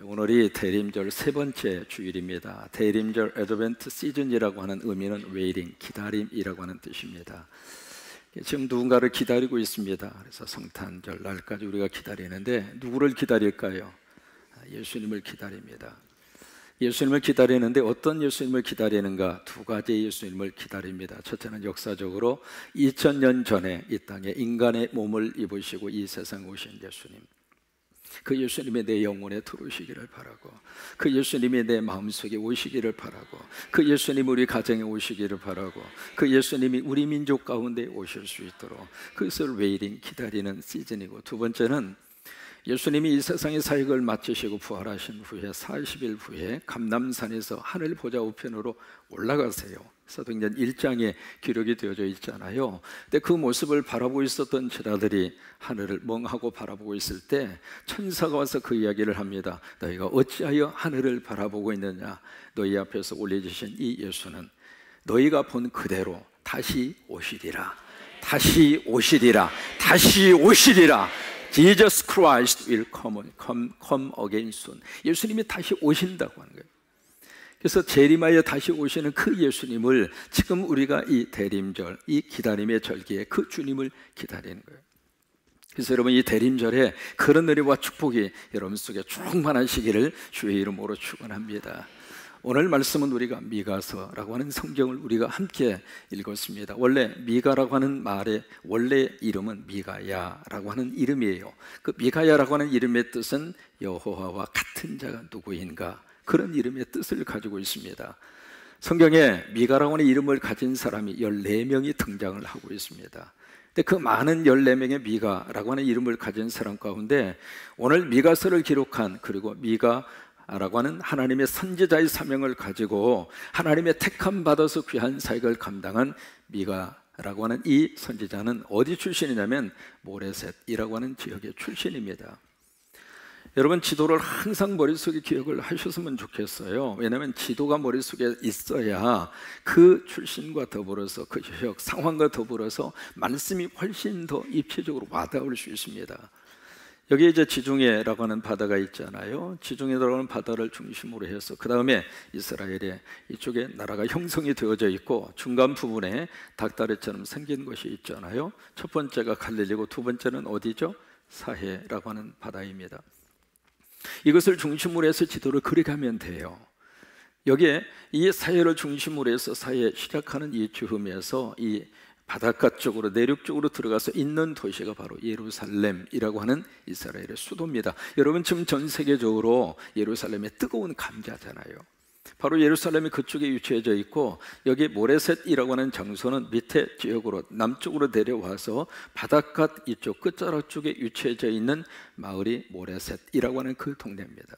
오늘이 대림절 세 번째 주일입니다. 대림절 애드벤트 시즌이라고 하는 의미는 웨이팅, 기다림이라고 하는 뜻입니다. 지금 누군가를 기다리고 있습니다. 그래서 성탄절 날까지 우리가 기다리는데 누구를 기다릴까요? 예수님을 기다립니다. 예수님을 기다리는데 어떤 예수님을 기다리는가? 두 가지의 예수님을 기다립니다. 첫째는 역사적으로 2000년 전에 이 땅에 인간의 몸을 입으시고 이 세상에 오신 예수님, 그 예수님이 내 영혼에 들어오시기를 바라고, 그 예수님이 내 마음속에 오시기를 바라고, 그 예수님이 우리 가정에 오시기를 바라고, 그 예수님이 우리 민족 가운데 오실 수 있도록 그것을 웨이팅, 기다리는 시즌이고, 두 번째는 예수님이 이 세상의 사역을 마치시고 부활하신 후에 40일 후에 감람산에서 하늘 보좌 우편으로 올라가세요. 사도행전 1장에 기록이 되어져 있잖아요. 근데 그 모습을 바라보고 있었던 제자들이 하늘을 멍하고 바라보고 있을 때 천사가 와서 그 이야기를 합니다. 너희가 어찌하여 하늘을 바라보고 있느냐? 너희 앞에서 올려주신 이 예수는 너희가 본 그대로 다시 오시리라, 다시 오시리라, 다시 오시리라. Jesus Christ will come again soon. 예수님이 다시 오신다고 하는 거예요. 그래서 재림하여 다시 오시는 그 예수님을 지금 우리가 이 대림절, 이 기다림의 절기에 그 주님을 기다리는 거예요. 그래서 여러분, 이 대림절에 그런 은혜와 축복이 여러분 속에 충만하시기를 주의 이름으로 축원합니다. 오늘 말씀은 우리가 미가서라고 하는 성경을 우리가 함께 읽었습니다. 원래 미가라고 하는 말의 원래 이름은 미가야라고 하는 이름이에요. 그 미가야라고 하는 이름의 뜻은 여호와와 같은 자가 누구인가, 그런 이름의 뜻을 가지고 있습니다. 성경에 미가라고 하는 이름을 가진 사람이 14명이 등장을 하고 있습니다. 근데 그 많은 14명의 미가라고 하는 이름을 가진 사람 가운데 오늘 미가서를 기록한, 그리고 미가라고 하는 하나님의 선지자의 사명을 가지고 하나님의 택함 받아서 귀한 사역을 감당한 미가라고 하는 이 선지자는 어디 출신이냐면 모레셋이라고 하는 지역의 출신입니다. 여러분, 지도를 항상 머릿속에 기억을 하셨으면 좋겠어요. 왜냐하면 지도가 머릿속에 있어야 그 출신과 더불어서 그 지역 상황과 더불어서 말씀이 훨씬 더 입체적으로 와닿을 수 있습니다. 여기 이제 지중해라고 하는 바다가 있잖아요. 지중해라고 하는 바다를 중심으로 해서 그 다음에 이스라엘의 이쪽에 나라가 형성이 되어져 있고 중간 부분에 닭다리처럼 생긴 것이 있잖아요. 첫 번째가 갈릴리고 두 번째는 어디죠? 사해라고 하는 바다입니다. 이것을 중심으로 해서 지도를 그려가면 돼요. 여기에 이 사해를 중심으로 해서 사해 시작하는 이 즈음에서 이 바닷가 쪽으로 내륙 쪽으로 들어가서 있는 도시가 바로 예루살렘이라고 하는 이스라엘의 수도입니다. 여러분, 지금 전 세계적으로 예루살렘의 뜨거운 감자잖아요. 바로 예루살렘이 그쪽에 위치해져 있고, 여기 모레셋이라고 하는 장소는 밑에 지역으로 남쪽으로 내려와서 바닷가 이쪽 끝자락 쪽에 위치해져 있는 마을이 모레셋이라고 하는 그 동네입니다.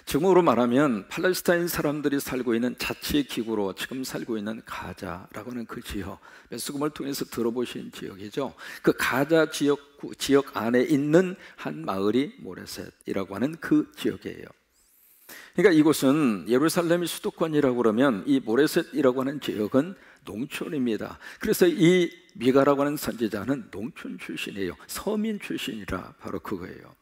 지금으로 말하면 팔레스타인 사람들이 살고 있는 자치기구로 지금 살고 있는 가자라고 하는 그 지역, 메스금을 통해서 들어보신 지역이죠. 그 가자 지역 안에 있는 한 마을이 모레셋이라고 하는 그 지역이에요. 그러니까 이곳은 예루살렘이 수도권이라고 그러면 이 모레셋이라고 하는 지역은 농촌입니다. 그래서 이 미가라고 하는 선지자는 농촌 출신이에요. 서민 출신이라 바로 그거예요.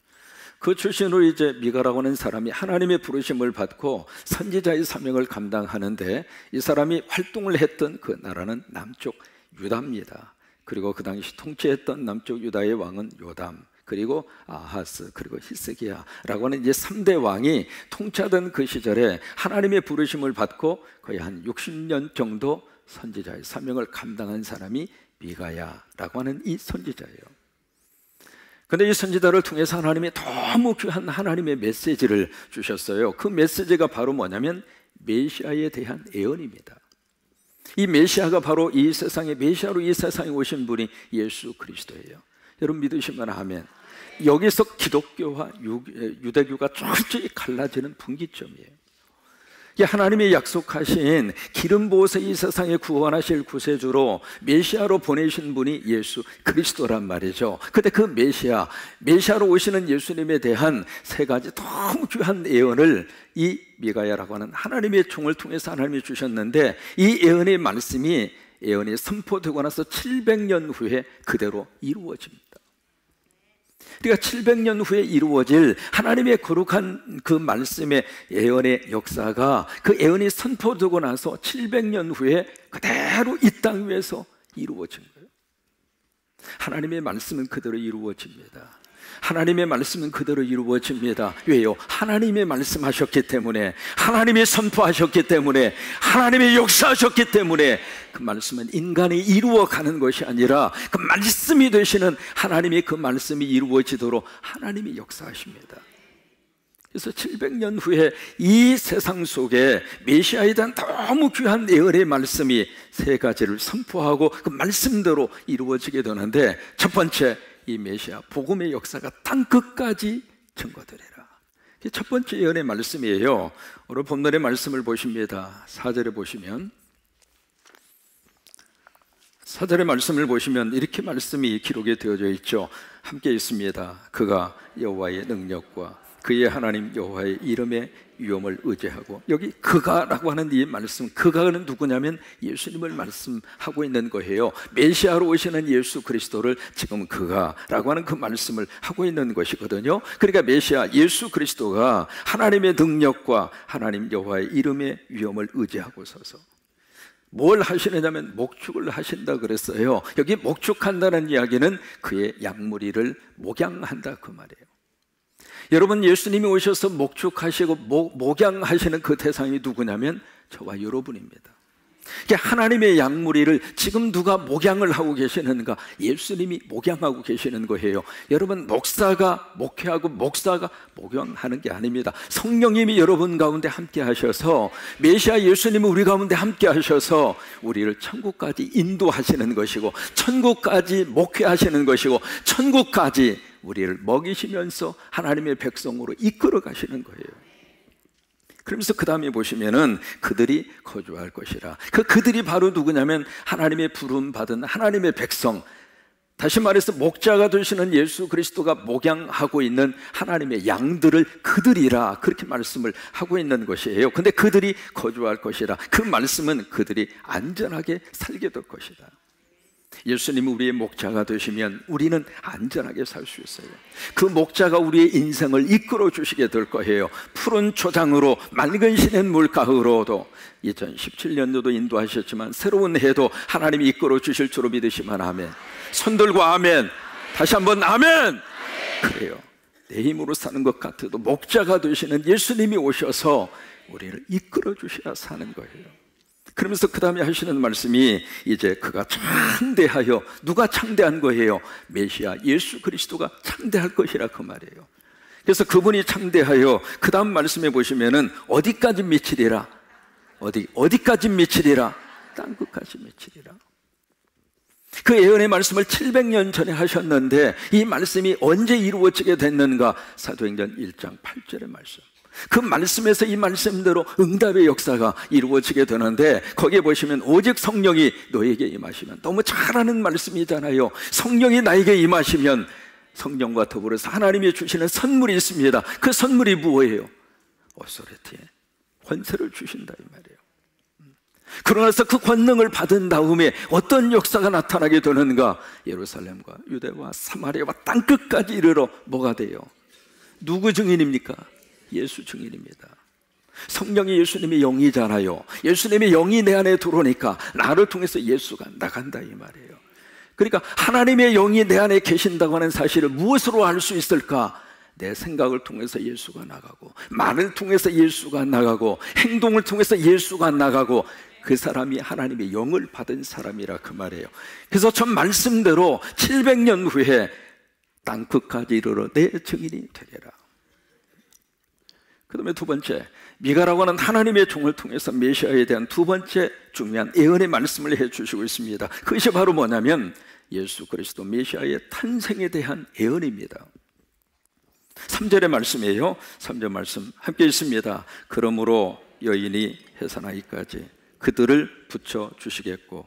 그 출신으로 이제 미가라고 하는 사람이 하나님의 부르심을 받고 선지자의 사명을 감당하는데, 이 사람이 활동을 했던 그 나라는 남쪽 유다입니다. 그리고 그 당시 통치했던 남쪽 유다의 왕은 요담, 그리고 아하스, 그리고 히스기야라고 하는 이제 3대 왕이 통치하던 그 시절에 하나님의 부르심을 받고 거의 한 60년 정도 선지자의 사명을 감당한 사람이 미가야라고 하는 이 선지자예요. 그런데 이 선지자를 통해서 하나님이 너무 귀한 하나님의 메시지를 주셨어요. 그 메시지가 바로 뭐냐면 메시아에 대한 예언입니다. 이 메시아가 바로 이 세상에, 메시아로 이 세상에 오신 분이 예수 그리스도예요. 여러분 믿으시면 아멘. 여기서 기독교와 유대교가 철저히 갈라지는 분기점이에요. 하나님이 약속하신 기름 부어서 이 세상에 구원하실 구세주로 메시아로 보내신 분이 예수 그리스도란 말이죠. 근데 그 메시아로 오시는 예수님에 대한 세 가지 너무 귀한 예언을 이 미가야라고 하는 하나님의 종을 통해서 하나님이 주셨는데, 이 예언의 말씀이 예언이 선포되고 나서 700년 후에 그대로 이루어집니다. 그러니까 700년 후에 이루어질 하나님의 거룩한 그 말씀의 예언의 역사가 그 예언이 선포되고 나서 700년 후에 그대로 이 땅 위에서 이루어진 거예요. 하나님의 말씀은 그대로 이루어집니다. 하나님의 말씀은 그대로 이루어집니다. 왜요? 하나님의 말씀하셨기 때문에, 하나님이 선포하셨기 때문에, 하나님이 역사하셨기 때문에 그 말씀은 인간이 이루어가는 것이 아니라 그 말씀이 되시는 하나님이 그 말씀이 이루어지도록 하나님이 역사하십니다. 그래서 700년 후에 이 세상 속에 메시아에 대한 너무 귀한 예언의 말씀이 세 가지를 선포하고 그 말씀대로 이루어지게 되는데, 첫 번째, 이 메시아 복음의 역사가 땅 끝까지 증거되리라. 이게 첫 번째 예언의 말씀이에요. 오늘 본문의 말씀을 보십니다. 4절에 보시면, 4절의 말씀을 보시면 이렇게 말씀이 기록이 되어져 있죠. 함께 있습니다. 그가 여호와의 능력과 그의 하나님 여호와의 이름의 위엄을 의지하고, 여기 그가라고 하는 이 말씀, 그가는 누구냐면 예수님을 말씀하고 있는 거예요. 메시아로 오시는 예수 그리스도를 지금 그가라고 하는 그 말씀을 하고 있는 것이거든요. 그러니까 메시아 예수 그리스도가 하나님의 능력과 하나님 여호와의 이름의 위엄을 의지하고 서서 뭘 하시느냐면 목축을 하신다 그랬어요. 여기 목축한다는 이야기는 그의 양무리를 목양한다 그 말이에요. 여러분, 예수님이 오셔서 목축하시고 목양하시는 그 대상이 누구냐면 저와 여러분입니다. 하나님의 양무리를 지금 누가 목양을 하고 계시는가? 예수님이 목양하고 계시는 거예요. 여러분, 목사가 목회하고 목사가 목양하는 게 아닙니다. 성령님이 여러분 가운데 함께 하셔서, 메시아 예수님이 우리 가운데 함께 하셔서 우리를 천국까지 인도하시는 것이고, 천국까지 목회하시는 것이고, 천국까지 우리를 먹이시면서 하나님의 백성으로 이끌어 가시는 거예요. 그러면서 그 다음에 보시면은 그들이 거주할 것이라. 그들이 바로 누구냐면 하나님의 부름 받은 하나님의 백성, 다시 말해서 목자가 되시는 예수 그리스도가 목양하고 있는 하나님의 양들을 그들이라, 그렇게 말씀을 하고 있는 것이에요. 근데 그들이 거주할 것이라, 그 말씀은 그들이 안전하게 살게 될 것이다. 예수님이 우리의 목자가 되시면 우리는 안전하게 살 수 있어요. 그 목자가 우리의 인생을 이끌어 주시게 될 거예요. 푸른 초장으로 맑은 시냇 물가으로도, 2017년도도 인도하셨지만 새로운 해도 하나님이 이끌어 주실 줄로 믿으시면 아멘. 손 들고 아멘. 다시 한번 아멘. 그래요. 내 힘으로 사는 것 같아도 목자가 되시는 예수님이 오셔서 우리를 이끌어 주셔야 사는 거예요. 그러면서 그 다음에 하시는 말씀이, 이제 그가 창대하여, 누가 창대한 거예요? 메시아 예수 그리스도가 창대할 것이라 그 말이에요. 그래서 그분이 창대하여, 그 다음 말씀에 보시면은 어디까지 미치리라? 어디까지 미치리라? 땅끝까지 미치리라. 그 예언의 말씀을 700년 전에 하셨는데 이 말씀이 언제 이루어지게 됐는가? 사도행전 1장 8절의 말씀. 그 말씀에서 이 말씀대로 응답의 역사가 이루어지게 되는데, 거기에 보시면 오직 성령이 너에게 임하시면, 너무 잘 아는 말씀이잖아요. 성령이 나에게 임하시면 성령과 더불어서 하나님이 주시는 선물이 있습니다. 그 선물이 무엇이에요? 오소리티에 권세를 주신다 이 말이에요. 그러나서 그 권능을 받은 다음에 어떤 역사가 나타나게 되는가? 예루살렘과 유대와 사마리아와 땅끝까지 이르러 뭐가 돼요? 누구 증인입니까? 예수 증인입니다. 성령이 예수님의 영이잖아요. 예수님의 영이 내 안에 들어오니까 나를 통해서 예수가 나간다 이 말이에요. 그러니까 하나님의 영이 내 안에 계신다고 하는 사실을 무엇으로 알 수 있을까? 내 생각을 통해서 예수가 나가고, 말을 통해서 예수가 나가고, 행동을 통해서 예수가 나가고, 그 사람이 하나님의 영을 받은 사람이라 그 말이에요. 그래서 전 말씀대로 700년 후에 땅끝까지 이르러 내 증인이 되리라. 그 다음에 두 번째, 미가라고 하는 하나님의 종을 통해서 메시아에 대한 두 번째 중요한 예언의 말씀을 해주시고 있습니다. 그것이 바로 뭐냐면 예수 그리스도 메시아의 탄생에 대한 예언입니다. 3절의 말씀이에요. 3절 말씀 함께 있습니다. 그러므로 여인이 해산하기까지 그들을 붙여주시겠고,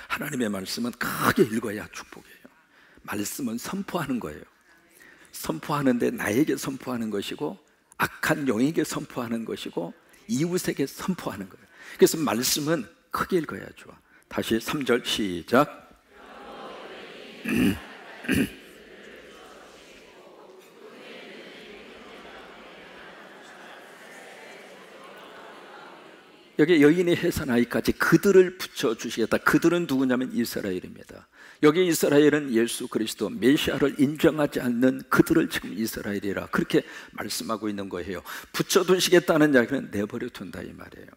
하나님의 말씀은 크게 읽어야 축복이에요. 말씀은 선포하는 거예요. 선포하는데 나에게 선포하는 것이고, 악한 영에게 선포하는 것이고, 이웃에게 선포하는 거예요. 그래서 말씀은 크게 읽어야죠. 다시 3절 시작. 여기 여인의 해산아이까지 그들을 붙여주시겠다. 그들은 누구냐면 이스라엘입니다. 여기 이스라엘은 예수 그리스도 메시아를 인정하지 않는 그들을 지금 이스라엘이라 그렇게 말씀하고 있는 거예요. 붙여두시겠다는 이야기는 내버려 둔다 이 말이에요.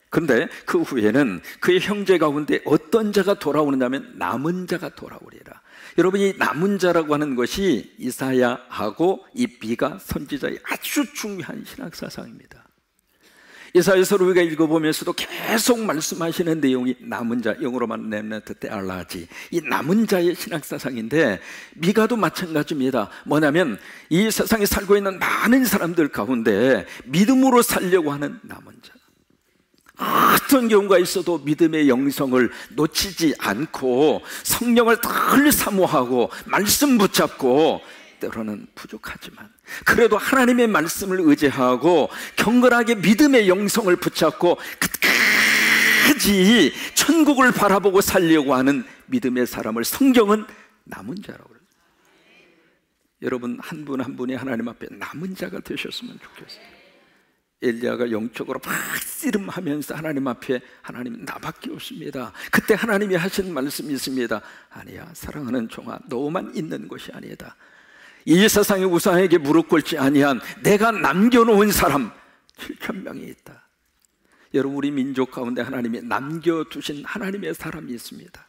그런데 그 후에는 그의 형제 가운데 어떤 자가 돌아오느냐면 남은 자가 돌아오리라. 여러분, 이 남은 자라고 하는 것이 이사야하고 이 미가 선지자의 아주 중요한 신학사상입니다. 이사야서를 우리가 읽어보면서도 계속 말씀하시는 내용이 남은 자, 영어로만 remnant theology, 이 남은 자의 신학사상인데 미가도 마찬가지입니다. 뭐냐면 이 세상에 살고 있는 많은 사람들 가운데 믿음으로 살려고 하는 남은 자, 어떤 경우가 있어도 믿음의 영성을 놓치지 않고 성령을 늘 사모하고 말씀 붙잡고 때로는 부족하지만 그래도 하나님의 말씀을 의지하고 경건하게 믿음의 영성을 붙잡고 끝까지 천국을 바라보고 살려고 하는 믿음의 사람을 성경은 남은 자라고 그래요. 여러분, 한 분 한 분이 하나님 앞에 남은 자가 되셨으면 좋겠어요. 엘리야가 영적으로 막 씨름하면서 하나님 앞에, 하나님 나밖에 없습니다. 그때 하나님이 하신 말씀이 있습니다. 아니야, 사랑하는 종아, 너만 있는 것이 아니다. 이 세상의 우상에게 무릎 꿇지 아니한 내가 남겨놓은 사람 7,000명이 있다. 여러분, 우리 민족 가운데 하나님이 남겨두신 하나님의 사람이 있습니다.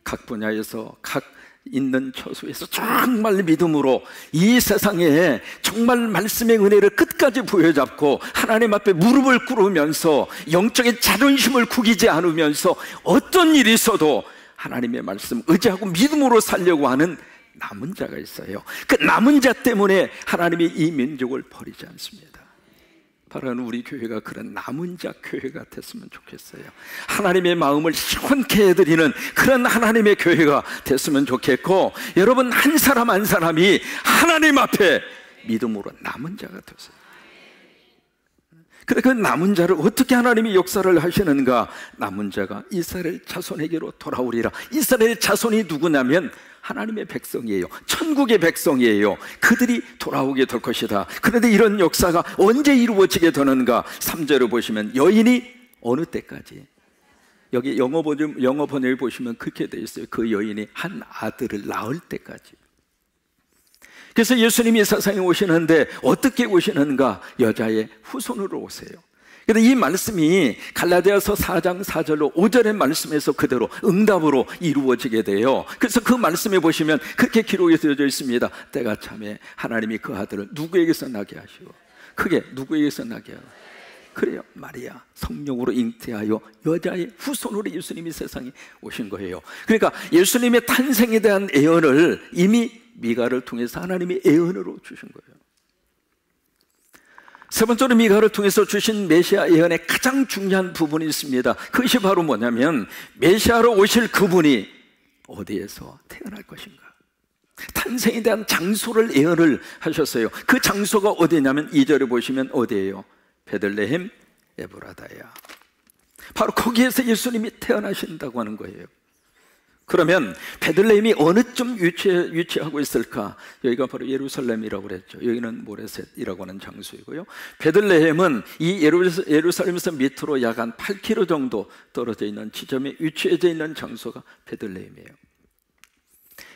각 분야에서 각 있는 처소에서 정말 믿음으로 이 세상에 정말 말씀의 은혜를 끝까지 부여잡고 하나님 앞에 무릎을 꿇으면서 영적인 자존심을 구기지 않으면서 어떤 일이 있어도 하나님의 말씀 의지하고 믿음으로 살려고 하는 남은 자가 있어요. 그 남은 자 때문에 하나님이 이 민족을 버리지 않습니다. 바라는 우리 교회가 그런 남은 자 교회가 됐으면 좋겠어요. 하나님의 마음을 시원케 해드리는 그런 하나님의 교회가 됐으면 좋겠고, 여러분 한 사람 한 사람이 하나님 앞에 믿음으로 남은 자가 되세요. 근데 그 남은 자를 어떻게 하나님이 역사를 하시는가? 남은 자가 이스라엘 자손에게로 돌아오리라. 이스라엘 자손이 누구냐면 하나님의 백성이에요. 천국의 백성이에요. 그들이 돌아오게 될 것이다. 그런데 이런 역사가 언제 이루어지게 되는가? 3절을 보시면 여인이 어느 때까지, 여기 영어 번역을 보시면 그렇게 되어 있어요. 그 여인이 한 아들을 낳을 때까지. 그래서 예수님이 세상에 오시는데 어떻게 오시는가? 여자의 후손으로 오세요. 그런데 이 말씀이 갈라디아서 4장 4절로 5절의 말씀에서 그대로 응답으로 이루어지게 돼요. 그래서 그 말씀에 보시면 그렇게 기록이 되어져 있습니다. 때가 참에 하나님이 그 아들을 누구에게서 나게 하시고, 크게 누구에게서 나게 하고, 그래요, 마리아 성령으로 잉태하여 여자의 후손으로 예수님이 세상에 오신 거예요. 그러니까 예수님의 탄생에 대한 예언을 이미 미가를 통해서 하나님이 예언으로 주신 거예요. 세 번째로 미가를 통해서 주신 메시아 예언의 가장 중요한 부분이 있습니다. 그것이 바로 뭐냐면 메시아로 오실 그분이 어디에서 태어날 것인가, 탄생에 대한 장소를 예언을 하셨어요. 그 장소가 어디냐면 2절에 보시면 어디예요? 베들레헴 에브라다야. 바로 거기에서 예수님이 태어나신다고 하는 거예요. 그러면 베들레헴이 어느쯤 위치하고 있을까? 여기가 바로 예루살렘이라고 그랬죠. 여기는 모레셋이라고 하는 장소이고요. 베들레헴은 이 예루살렘에서 밑으로 약 한 8km 정도 떨어져 있는 지점에 위치해져 있는 장소가 베들레헴이에요.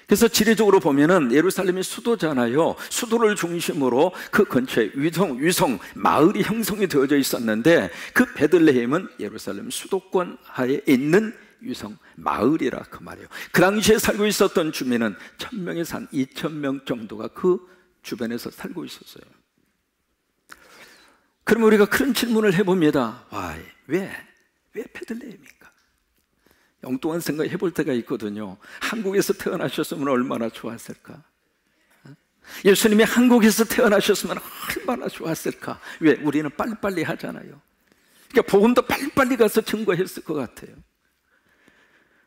그래서 지리적으로 보면은 예루살렘이 수도잖아요. 수도를 중심으로 그 근처에 위성 마을이 형성이 되어져 있었는데 그 베들레헴은 예루살렘 수도권 하에 있는 위성 마을이라 그 말이에요. 그 당시에 살고 있었던 주민은 1000명에서 한 2000명 정도가 그 주변에서 살고 있었어요. 그럼 우리가 그런 질문을 해봅니다. 왜 베들레헴입니까? 엉뚱한 생각 해볼 때가 있거든요. 한국에서 태어나셨으면 얼마나 좋았을까? 예수님이 한국에서 태어나셨으면 얼마나 좋았을까? 왜? 우리는 빨리빨리 하잖아요. 그러니까 복음도 빨리빨리 가서 증거했을 것 같아요.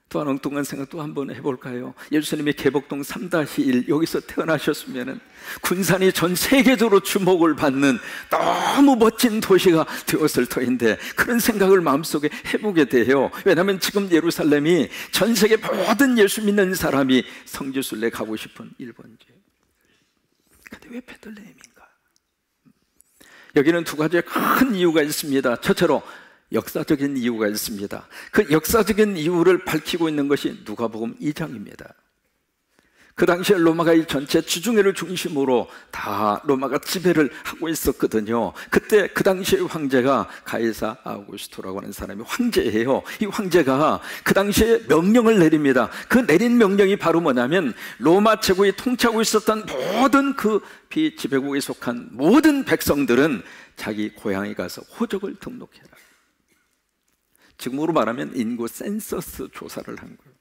또 한 엉뚱한 생각 또 한번 해볼까요? 예수님이 개복동 3-1 여기서 태어나셨으면 군산이 전 세계적으로 주목을 받는 너무 멋진 도시가 되었을 터인데, 그런 생각을 마음속에 해보게 돼요. 왜냐하면 지금 예루살렘이 전 세계 모든 예수 믿는 사람이 성지순례 가고 싶은 1번지. 근데 왜 베들레헴인가? 여기는 두 가지의 큰 이유가 있습니다. 첫째로 역사적인 이유가 있습니다. 그 역사적인 이유를 밝히고 있는 것이 누가복음 2장입니다. 그 당시에 로마가 이 전체 지중해를 중심으로 다 로마가 지배를 하고 있었거든요. 그때 그 당시의 황제가 가이사 아우구스토라고 하는 사람이 황제예요. 이 황제가 그 당시에 명령을 내립니다. 그 내린 명령이 바로 뭐냐면, 로마 제국이 통치하고 있었던 모든 그 비지배국에 속한 모든 백성들은 자기 고향에 가서 호적을 등록해라. 지금으로 말하면 인구 센서스 조사를 한 거예요.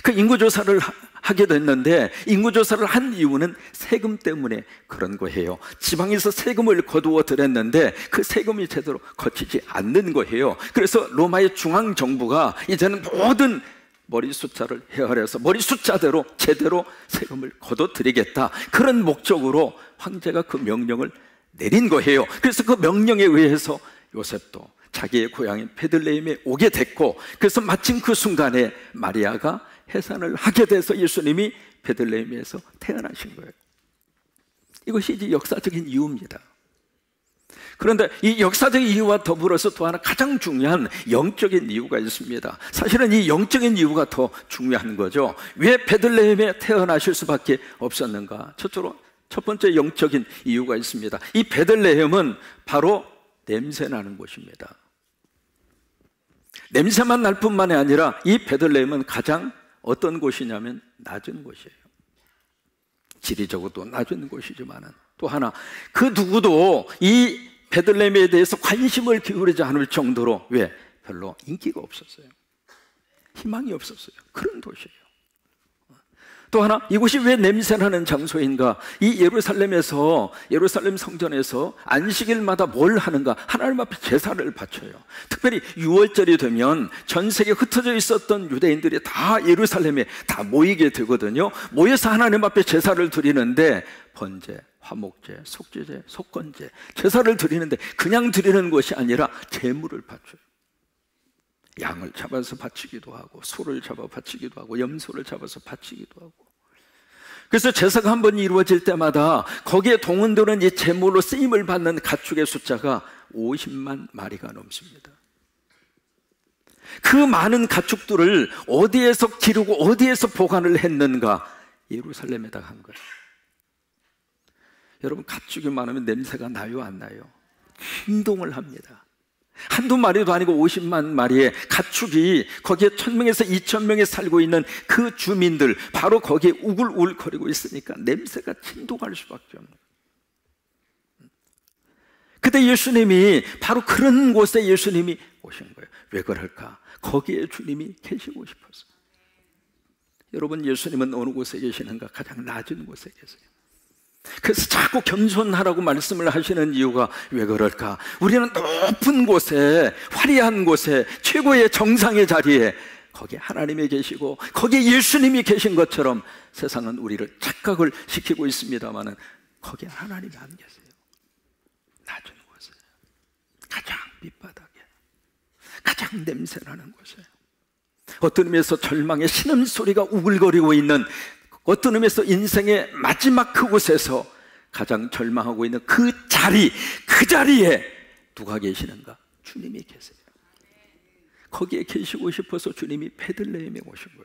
그 인구 조사를 하게 됐는데, 인구 조사를 한 이유는 세금 때문에 그런 거예요. 지방에서 세금을 거두어 들였는데 그 세금이 제대로 거치지 않는 거예요. 그래서 로마의 중앙 정부가 이제는 모든 머리 숫자를 헤아려서 머리 숫자대로 제대로 세금을 거둬 드리겠다, 그런 목적으로 황제가 그 명령을 내린 거예요. 그래서 그 명령에 의해서 요셉도 자기의 고향인 베들레헴에 오게 됐고, 그래서 마침 그 순간에 마리아가 해산을 하게 돼서 예수님이 베들레헴에서 태어나신 거예요. 이것이 이제 역사적인 이유입니다. 그런데 이 역사적인 이유와 더불어서 또 하나 가장 중요한 영적인 이유가 있습니다. 사실은 이 영적인 이유가 더 중요한 거죠. 왜 베들레헴에 태어나실 수밖에 없었는가? 첫 번째 영적인 이유가 있습니다. 이 베들레헴은 바로 냄새나는 곳입니다. 냄새만 날 뿐만이 아니라 이 베들레헴은 가장 어떤 곳이냐면 낮은 곳이에요. 지리적으로도 낮은 곳이지만 또 하나, 그 누구도 이 베들레헴에 대해서 관심을 기울이지 않을 정도로, 왜? 별로 인기가 없었어요. 희망이 없었어요. 그런 도시예요. 또 하나, 이곳이 왜 냄새나는 장소인가? 이 예루살렘 성전에서 안식일마다 뭘 하는가? 하나님 앞에 제사를 바쳐요. 특별히 6월절이 되면 전 세계에 흩어져 있었던 유대인들이 다 예루살렘에 다 모이게 되거든요. 모여서 하나님 앞에 제사를 드리는데, 번제, 화목제, 속죄제, 속건제, 제사를 드리는데 그냥 드리는 것이 아니라 제물을 바쳐요. 양을 잡아서 바치기도 하고, 소를 잡아 바치기도 하고, 염소를 잡아서 바치기도 하고. 그래서 제사가 한 번 이루어질 때마다 거기에 동원되는 이 제물로 쓰임을 받는 가축의 숫자가 50만 마리가 넘습니다. 그 많은 가축들을 어디에서 기르고 어디에서 보관을 했는가? 예루살렘에다 한 거예요. 여러분, 가축이 많으면 냄새가 나요, 안 나요? 진동을 합니다. 한두 마리도 아니고 50만 마리의 가축이 거기에 1000명에서 2000명이 살고 있는 그 주민들, 바로 거기에 우글우글거리고 있으니까 냄새가 진동할 수밖에 없는 거예요. 그때 예수님이 바로 그런 곳에 예수님이 오신 거예요. 왜 그럴까? 거기에 주님이 계시고 싶어서. 여러분, 예수님은 어느 곳에 계시는가? 가장 낮은 곳에 계세요. 그래서 자꾸 겸손하라고 말씀을 하시는 이유가 왜 그럴까? 우리는 높은 곳에, 화려한 곳에, 최고의 정상의 자리에, 거기에 하나님이 계시고 거기에 예수님이 계신 것처럼 세상은 우리를 착각을 시키고 있습니다만, 거기에 하나님이 안 계세요. 낮은 곳에, 가장 밑바닥에, 가장 냄새나는 곳에, 어떤 의미에서 절망의 신음소리가 우글거리고 있는, 어떤 의미에서 인생의 마지막 그곳에서 가장 절망하고 있는 그 자리에 누가 계시는가? 주님이 계세요. 거기에 계시고 싶어서 주님이 베들레헴에 오신 거예요.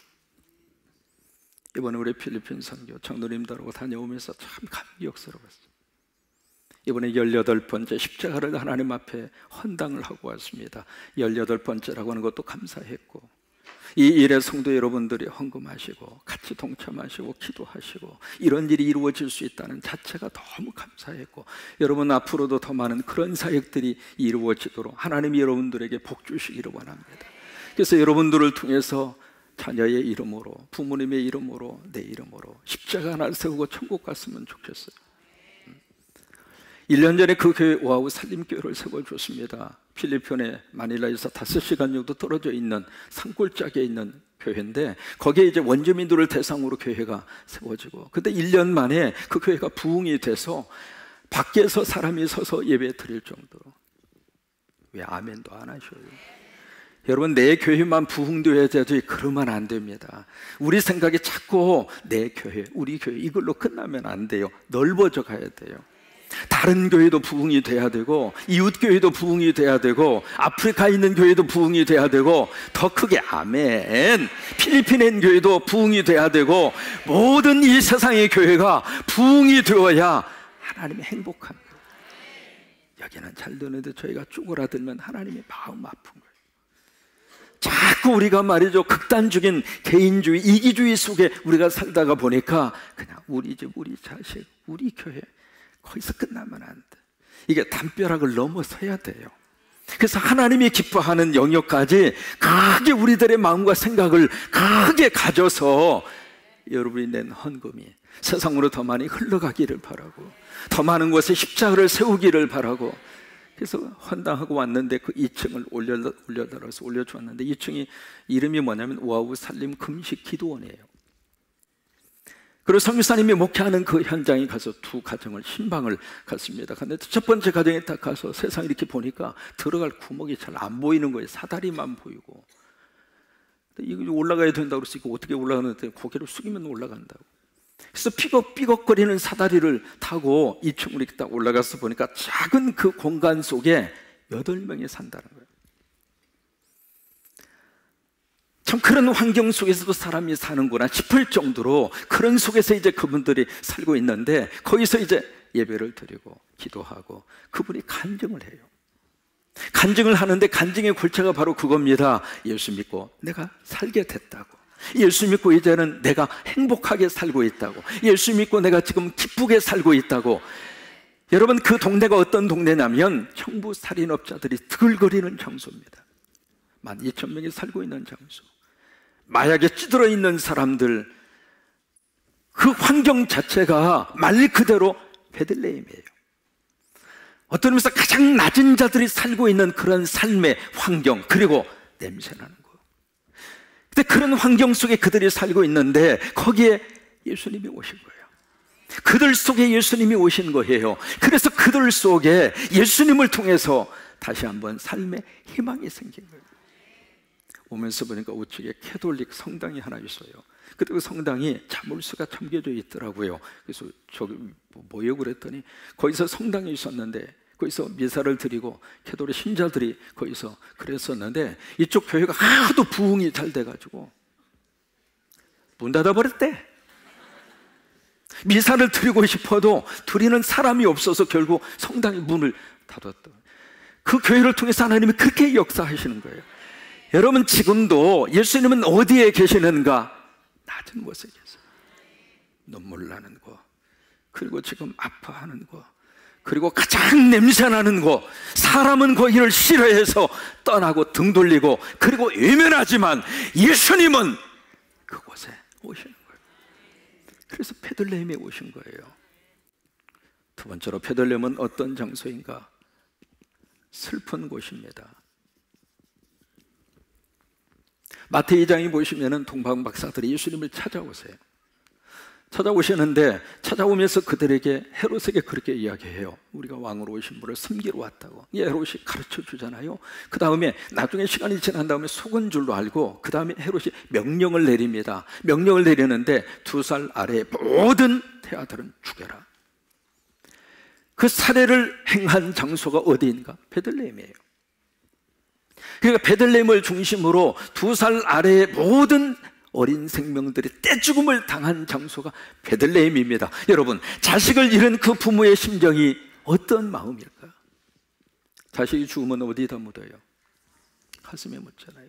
이번에 우리 필리핀 선교 장로님들하고 다녀오면서 참 감격스러웠어요. 이번에 18번째 십자가를 하나님 앞에 헌당을 하고 왔습니다. 18번째라고 하는 것도 감사했고, 이 일에 성도 여러분들이 헌금하시고 같이 동참하시고 기도하시고 이런 일이 이루어질 수 있다는 자체가 너무 감사했고, 여러분 앞으로도 더 많은 그런 사역들이 이루어지도록 하나님이 여러분들에게 복 주시기를 원합니다. 그래서 여러분들을 통해서 자녀의 이름으로, 부모님의 이름으로, 내 이름으로 십자가 하나를 세우고 천국 갔으면 좋겠어요. 1년 전에 그 교회 오아우 살림교회를 세워줬습니다. 필리핀의 마닐라에서 5시간 정도 떨어져 있는 산골짜기에 있는 교회인데 거기에 이제 원주민들을 대상으로 교회가 세워지고, 근데 1년 만에 그 교회가 부흥이 돼서 밖에서 사람이 서서 예배 드릴 정도로. 왜 아멘도 안 하셔요? 여러분, 내 교회만 부흥되어야 되지 그러면 안 됩니다. 우리 생각이 자꾸 내 교회, 우리 교회 이걸로 끝나면 안 돼요. 넓어져 가야 돼요. 다른 교회도 부흥이 돼야 되고, 이웃 교회도 부흥이 돼야 되고, 아프리카에 있는 교회도 부흥이 돼야 되고, 더 크게 아멘, 필리핀에 있는 교회도 부흥이 돼야 되고, 모든 이 세상의 교회가 부흥이 되어야 하나님이 행복한 거예요. 여기는 잘 되는데 저희가 쪼그라들면 하나님이 마음 아픈 거예요. 자꾸 우리가 말이죠, 극단적인 개인주의, 이기주의 속에 우리가 살다가 보니까 그냥 우리 집, 우리 자식, 우리 교회, 거기서 끝나면 안 돼. 이게 담벼락을 넘어서야 돼요. 그래서 하나님이 기뻐하는 영역까지 크게 우리들의 마음과 생각을 크게 가져서 여러분이 낸 헌금이 세상으로 더 많이 흘러가기를 바라고, 더 많은 곳에 십자가를 세우기를 바라고, 그래서 헌당하고 왔는데 그 2층을 올려달아서 올려주었는데, 2층이 이름이 뭐냐면 와우 살림 금식 기도원이에요. 그리고 성교사님이 목회하는 그 현장에 가서 두 가정을 신방을 갔습니다. 근데 첫 번째 가정에 딱 가서 세상 이렇게 보니까 들어갈 구멍이 잘 안 보이는 거예요. 사다리만 보이고. 이거 올라가야 된다고 그랬으니까 어떻게 올라가는데 고개를 숙이면 올라간다고. 그래서 삐걱삐걱거리는 사다리를 타고 2층으로 이렇게 딱 올라가서 보니까 작은 그 공간 속에 8명이 산다는 거예요. 참 그런 환경 속에서도 사람이 사는구나 싶을 정도로 그런 속에서 이제 그분들이 살고 있는데, 거기서 이제 예배를 드리고 기도하고 그분이 간증을 해요. 간증을 하는데 간증의 골자가 바로 그겁니다. 예수 믿고 내가 살게 됐다고, 예수 믿고 이제는 내가 행복하게 살고 있다고, 예수 믿고 내가 지금 기쁘게 살고 있다고. 여러분, 그 동네가 어떤 동네냐면 형부 살인업자들이 드글거리는 장소입니다. 12,000명이 살고 있는 장소, 마약에 찌들어 있는 사람들, 그 환경 자체가 말 그대로 베들레헴이에요. 어떤 의미에서 가장 낮은 자들이 살고 있는 그런 삶의 환경, 그리고 냄새나는 거. 근데 그런 환경 속에 그들이 살고 있는데 거기에 예수님이 오신 거예요. 그들 속에 예수님이 오신 거예요. 그래서 그들 속에 예수님을 통해서 다시 한번 삶의 희망이 생긴 거예요. 오면서 보니까 우측에 캐톨릭 성당이 하나 있어요. 그때 그 성당이 자물쇠가 잠겨져 있더라고요. 그래서 저기 뭐예요 그랬더니 거기서 성당이 있었는데 거기서 미사를 드리고 캐톨릭 신자들이 거기서 그랬었는데, 이쪽 교회가 하도 부흥이 잘 돼가지고 문 닫아버렸대. 미사를 드리고 싶어도 드리는 사람이 없어서 결국 성당이 문을 닫았다. 그 교회를 통해서 하나님이 그렇게 역사하시는 거예요. 여러분, 지금도 예수님은 어디에 계시는가? 낮은 곳에 계세요. 눈물 나는 곳, 그리고 지금 아파하는 곳, 그리고 가장 냄새나는 곳, 사람은 거기를 싫어해서 떠나고 등 돌리고, 그리고 외면하지만 예수님은 그곳에 오시는 거예요. 그래서 베들레헴에 오신 거예요. 두 번째로 베들레헴은 어떤 장소인가? 슬픈 곳입니다. 마태이 2장에 보시면은 동방 박사들이 예수님을 찾아오세요. 찾아오시는데 찾아오면서 그들에게 헤롯에게 그렇게 이야기해요. 우리가 왕으로 오신 분을 섬기러 왔다고. 헤롯이 가르쳐 주잖아요. 그 다음에 나중에 시간이 지난 다음에 속은 줄로 알고 그 다음에 헤롯이 명령을 내립니다. 명령을 내리는데 2살 아래의 모든 태아들은 죽여라. 그 살해를 행한 장소가 어디인가? 베들레헴이에요. 그러니까 베들레헴을 중심으로 2살 아래의 모든 어린 생명들이 떼죽음을 당한 장소가 베들레헴입니다. 여러분, 자식을 잃은 그 부모의 심정이 어떤 마음일까? 자식이 죽으면 어디다 묻어요? 가슴에 묻잖아요.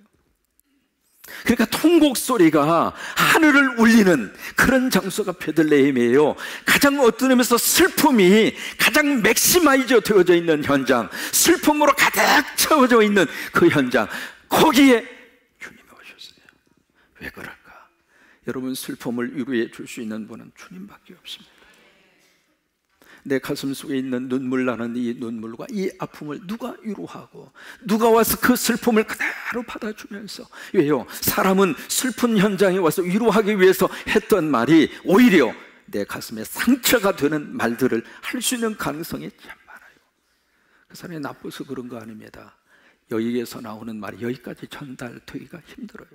그러니까 통곡 소리가 하늘을 울리는 그런 장소가 베들레헴이에요. 가장 어떤 의미에서 슬픔이 가장 맥시마이저 되어져 있는 현장, 슬픔으로 가득 채워져 있는 그 현장, 거기에 주님이 오셨어요. 왜 그럴까? 여러분, 슬픔을 위로해 줄 수 있는 분은 주님밖에 없습니다. 내 가슴 속에 있는 눈물 나는 이 눈물과 이 아픔을 누가 위로하고 누가 와서 그 슬픔을 그대로 받아주면서, 왜요? 사람은 슬픈 현장에 와서 위로하기 위해서 했던 말이 오히려 내 가슴에 상처가 되는 말들을 할 수 있는 가능성이 참 많아요. 그 사람이 나빠서 그런 거 아닙니다. 여기에서 나오는 말이 여기까지 전달되기가 힘들어요.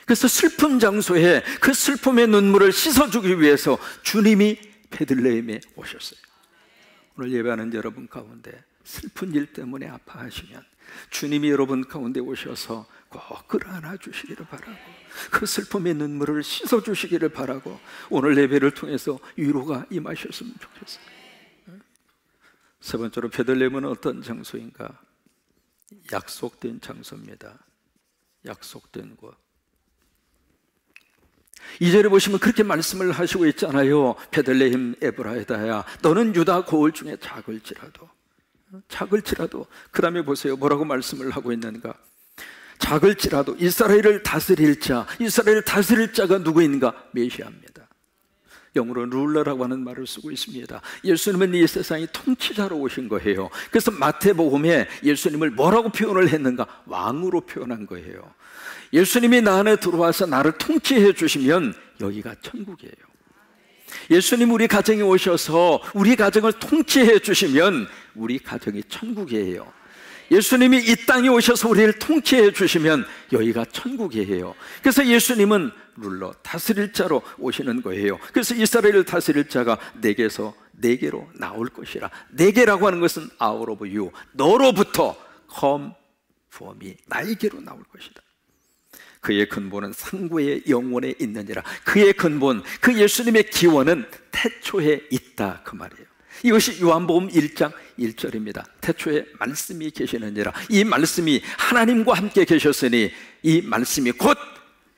그래서 슬픈 장소에 그 슬픔의 눈물을 씻어주기 위해서 주님이 베들레헴에 오셨어요. 오늘 예배하는 여러분 가운데 슬픈 일 때문에 아파하시면 주님이 여러분 가운데 오셔서 꼭 끌어안아 주시기를 바라고, 그 슬픔의 눈물을 씻어주시기를 바라고, 오늘 예배를 통해서 위로가 임하셨으면 좋겠어요. 세 번째로 베들레헴은 어떤 장소인가? 약속된 장소입니다. 약속된 곳. 2절에 보시면 그렇게 말씀을 하시고 있잖아요. 베들레헴 에브라이다야, 너는 유다 고을 중에 작을지라도. 그 다음에 보세요, 뭐라고 말씀을 하고 있는가? 작을지라도 이스라엘을 다스릴 자, 이스라엘을 다스릴 자가 누구인가? 메시아입니다. 영어로 룰러라고 하는 말을 쓰고 있습니다. 예수님은 이 세상의 통치자로 오신 거예요. 그래서 마태복음에 예수님을 뭐라고 표현을 했는가? 왕으로 표현한 거예요. 예수님이 나 안에 들어와서 나를 통치해 주시면 여기가 천국이에요. 예수님 우리 가정에 오셔서 우리 가정을 통치해 주시면 우리 가정이 천국이에요. 예수님이 이 땅에 오셔서 우리를 통치해 주시면 여기가 천국이에요. 그래서 예수님은 룰러, 다스릴 자로 오시는 거예요. 그래서 이스라엘을 다스릴 자가 내게서 내게로 나올 것이라. 내게라고 하는 것은 out of you, 너로부터 come for me, 나에게로 나올 것이다. 그의 근본은 상고의 영원에 있느니라. 그의 근본, 그 예수님의 기원은 태초에 있다, 그 말이에요. 이것이 요한복음 1장 1절입니다. 태초에 말씀이 계시느니라. 이 말씀이 하나님과 함께 계셨으니 이 말씀이 곧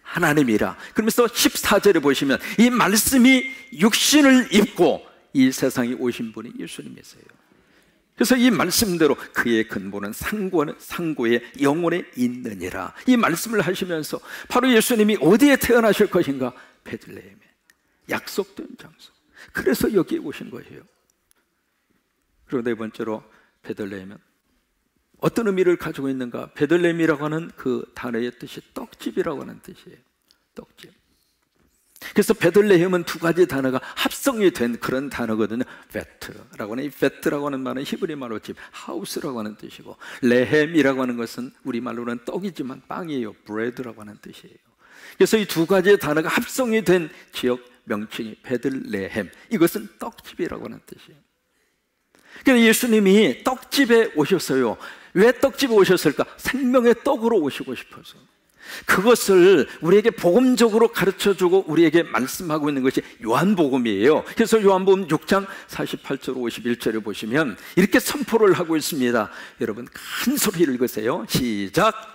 하나님이라. 그러면서 14절에 보시면 이 말씀이 육신을 입고 이 세상에 오신 분이 예수님이세요. 그래서 이 말씀대로 그의 근본은 상고의 영혼에 있느니라. 이 말씀을 하시면서 바로 예수님이 어디에 태어나실 것인가? 베들레헴에, 약속된 장소. 그래서 여기에 오신 거예요. 그리고 네 번째로 베들레헴은 어떤 의미를 가지고 있는가? 베들레헴이라고 하는 그 단어의 뜻이 떡집이라고 하는 뜻이에요. 떡집. 그래서 베들레헴은 두 가지 단어가 합성이 된 그런 단어거든요. 베트라고 하는, 이 베트라고 하는 말은 히브리 말로 집, 하우스라고 하는 뜻이고, 레헴이라고 하는 것은 우리말로는 떡이지만 빵이에요. 브레드라고 하는 뜻이에요. 그래서 이 두 가지의 단어가 합성이 된 지역 명칭이 베들레헴, 이것은 떡집이라고 하는 뜻이에요. 그래서 예수님이 떡집에 오셨어요. 왜 떡집에 오셨을까? 생명의 떡으로 오시고 싶어서. 그것을 우리에게 복음적으로 가르쳐주고 우리에게 말씀하고 있는 것이 요한복음이에요. 그래서 요한복음 6장 48절 51절에 보시면 이렇게 선포를 하고 있습니다. 여러분 큰 소리 읽으세요. 시작.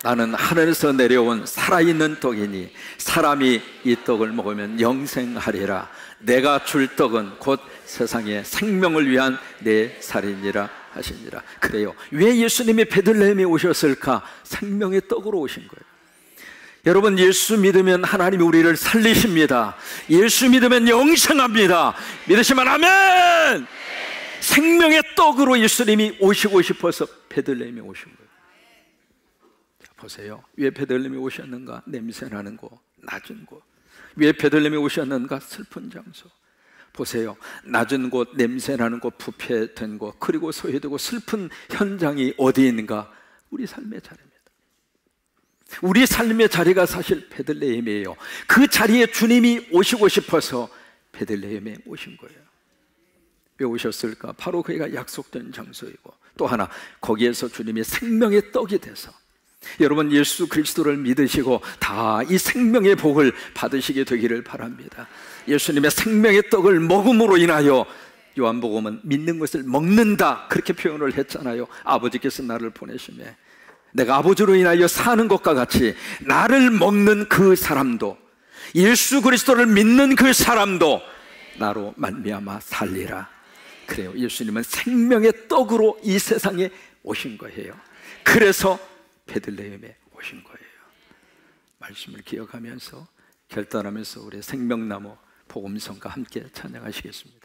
나는 하늘에서 내려온 살아있는 떡이니 사람이 이 떡을 먹으면 영생하리라. 내가 줄 떡은 곧 세상의 생명을 위한 내 살이니라 하시니라. 그래요. 왜 예수님이 베들레헴에 오셨을까? 생명의 떡으로 오신 거예요. 여러분, 예수 믿으면 하나님이 우리를 살리십니다. 예수 믿으면 영생합니다. 믿으시면 아멘! 생명의 떡으로 예수님이 오시고 싶어서 베들레헴에 오신 거예요. 보세요. 왜 베들레헴에 오셨는가? 냄새나는 곳, 낮은 곳. 왜 베들레헴에 오셨는가? 슬픈 장소. 보세요. 낮은 곳, 냄새나는 곳, 부패된 곳, 그리고 소외되고 슬픈 현장이 어디 있는가? 우리 삶의 자리입니다. 우리 삶의 자리가 사실 베들레헴이에요. 그 자리에 주님이 오시고 싶어서 베들레헴에 오신 거예요. 왜 오셨을까? 바로 그가 약속된 장소이고, 또 하나 거기에서 주님이 생명의 떡이 돼서, 여러분 예수 그리스도를 믿으시고 다 이 생명의 복을 받으시게 되기를 바랍니다. 예수님의 생명의 떡을 먹음으로 인하여 요한복음은 믿는 것을 먹는다 그렇게 표현을 했잖아요. 아버지께서 나를 보내심에 내가 아버지로 인하여 사는 것과 같이 나를 먹는 그 사람도, 예수 그리스도를 믿는 그 사람도 나로 말미암아 살리라. 그래요. 예수님은 생명의 떡으로 이 세상에 오신 거예요. 그래서 베들레헴에 오신 거예요. 말씀을 기억하면서 결단하면서 우리 생명나무 복음성과 함께 찬양하시겠습니다.